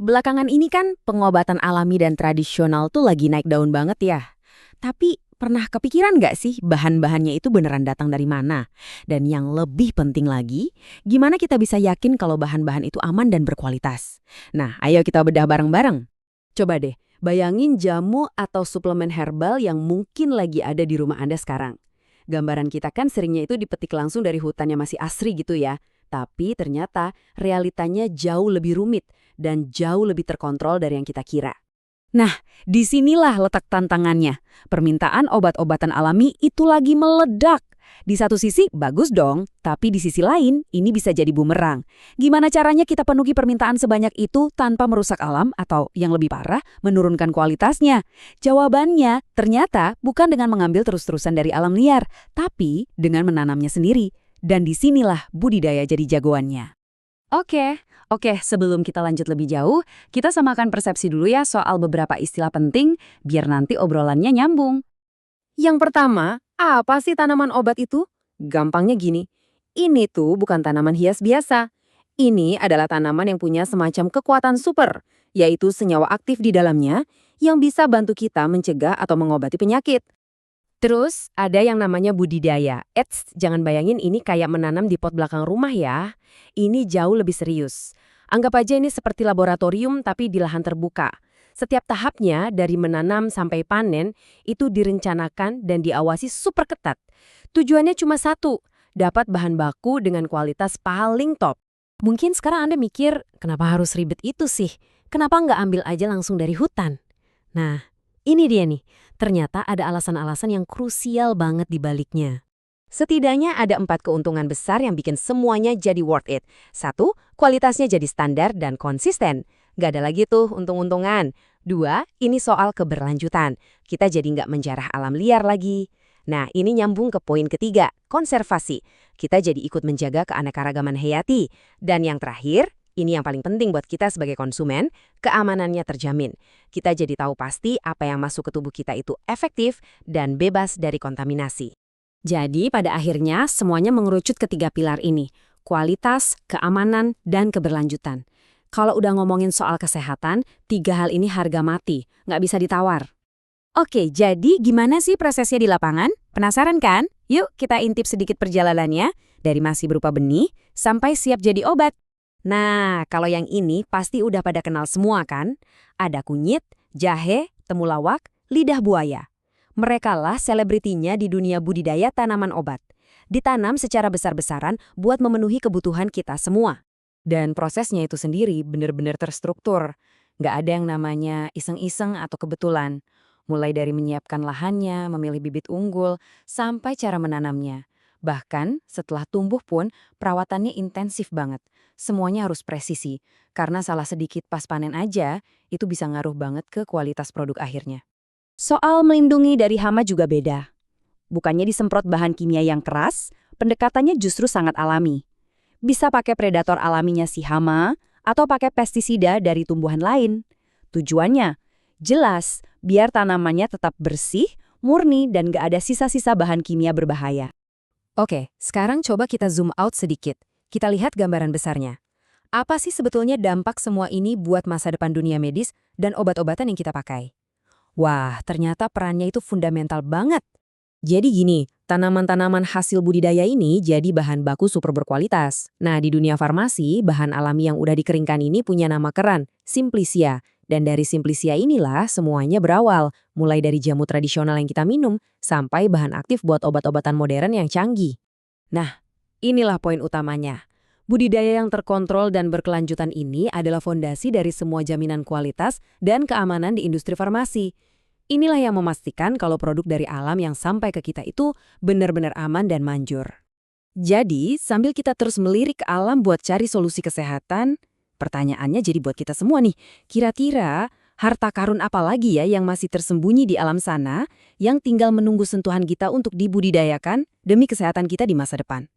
Belakangan ini kan pengobatan alami dan tradisional tuh lagi naik daun banget ya. Tapi pernah kepikiran nggak sih bahan-bahannya itu beneran datang dari mana? Dan yang lebih penting lagi, gimana kita bisa yakin kalau bahan-bahan itu aman dan berkualitas? Nah, ayo kita bedah bareng-bareng. Coba deh, bayangin jamu atau suplemen herbal yang mungkin lagi ada di rumah Anda sekarang. Gambaran kita kan seringnya itu dipetik langsung dari hutan yang masih asri gitu ya. Tapi ternyata realitanya jauh lebih rumit dan jauh lebih terkontrol dari yang kita kira. Nah, disinilah letak tantangannya. Permintaan obat-obatan alami itu lagi meledak. Di satu sisi bagus dong, tapi di sisi lain ini bisa jadi bumerang. Gimana caranya kita penuhi permintaan sebanyak itu tanpa merusak alam atau yang lebih parah, menurunkan kualitasnya? Jawabannya ternyata bukan dengan mengambil terus-terusan dari alam liar, tapi dengan menanamnya sendiri. Dan disinilah budidaya jadi jagoannya. Oke, sebelum kita lanjut lebih jauh, kita samakan persepsi dulu ya soal beberapa istilah penting biar nanti obrolannya nyambung. Yang pertama, apa sih tanaman obat itu? Gampangnya gini, ini tuh bukan tanaman hias biasa. Ini adalah tanaman yang punya semacam kekuatan super, yaitu senyawa aktif di dalamnya yang bisa bantu kita mencegah atau mengobati penyakit. Terus ada yang namanya budidaya. Jangan bayangin ini kayak menanam di pot belakang rumah ya. Ini jauh lebih serius. Anggap aja ini seperti laboratorium tapi di lahan terbuka. Setiap tahapnya dari menanam sampai panen itu direncanakan dan diawasi super ketat. Tujuannya cuma satu, dapat bahan baku dengan kualitas paling top. Mungkin sekarang Anda mikir, kenapa harus ribet itu sih? Kenapa nggak ambil aja langsung dari hutan? Nah, ini dia nih. Ternyata ada alasan-alasan yang krusial banget di baliknya. Setidaknya ada 4 keuntungan besar yang bikin semuanya jadi worth it. 1, kualitasnya jadi standar dan konsisten. Nggak ada lagi tuh untung-untungan. 2, ini soal keberlanjutan. Kita jadi nggak menjarah alam liar lagi. Nah, ini nyambung ke poin ketiga, konservasi. Kita jadi ikut menjaga keanekaragaman hayati. Dan yang terakhir, ini yang paling penting buat kita sebagai konsumen, keamanannya terjamin. Kita jadi tahu pasti apa yang masuk ke tubuh kita itu efektif dan bebas dari kontaminasi. Jadi pada akhirnya semuanya mengerucut ke 3 pilar ini, kualitas, keamanan, dan keberlanjutan. Kalau udah ngomongin soal kesehatan, 3 hal ini harga mati, nggak bisa ditawar. Oke, jadi gimana sih prosesnya di lapangan? Penasaran kan? Yuk kita intip sedikit perjalanannya, dari masih berupa benih sampai siap jadi obat. Nah, kalau yang ini pasti udah pada kenal semua kan? Ada kunyit, jahe, temulawak, lidah buaya. Mereka lah selebritinya di dunia budidaya tanaman obat. Ditanam secara besar-besaran buat memenuhi kebutuhan kita semua. Dan prosesnya itu sendiri benar-benar terstruktur. Nggak ada yang namanya iseng-iseng atau kebetulan. Mulai dari menyiapkan lahannya, memilih bibit unggul, sampai cara menanamnya. Bahkan setelah tumbuh pun perawatannya intensif banget. Semuanya harus presisi, karena salah sedikit pas panen aja, itu bisa ngaruh banget ke kualitas produk akhirnya. Soal melindungi dari hama juga beda. Bukannya disemprot bahan kimia yang keras, pendekatannya justru sangat alami. Bisa pakai predator alaminya si hama, atau pakai pestisida dari tumbuhan lain. Tujuannya jelas, biar tanamannya tetap bersih, murni, dan gak ada sisa-sisa bahan kimia berbahaya. Oke, sekarang coba kita zoom out sedikit. Kita lihat gambaran besarnya. Apa sih sebetulnya dampak semua ini buat masa depan dunia medis dan obat-obatan yang kita pakai? Wah, ternyata perannya itu fundamental banget. Jadi gini, tanaman-tanaman hasil budidaya ini jadi bahan baku super berkualitas. Nah, di dunia farmasi, bahan alami yang udah dikeringkan ini punya nama keren, Simplicia. Dan dari Simplicia inilah semuanya berawal, mulai dari jamu tradisional yang kita minum, sampai bahan aktif buat obat-obatan modern yang canggih. Nah, inilah poin utamanya. Budidaya yang terkontrol dan berkelanjutan ini adalah fondasi dari semua jaminan kualitas dan keamanan di industri farmasi. Inilah yang memastikan kalau produk dari alam yang sampai ke kita itu benar-benar aman dan manjur. Jadi, sambil kita terus melirik ke alam buat cari solusi kesehatan, pertanyaannya jadi buat kita semua nih, kira-kira harta karun apa lagi ya yang masih tersembunyi di alam sana yang tinggal menunggu sentuhan kita untuk dibudidayakan demi kesehatan kita di masa depan?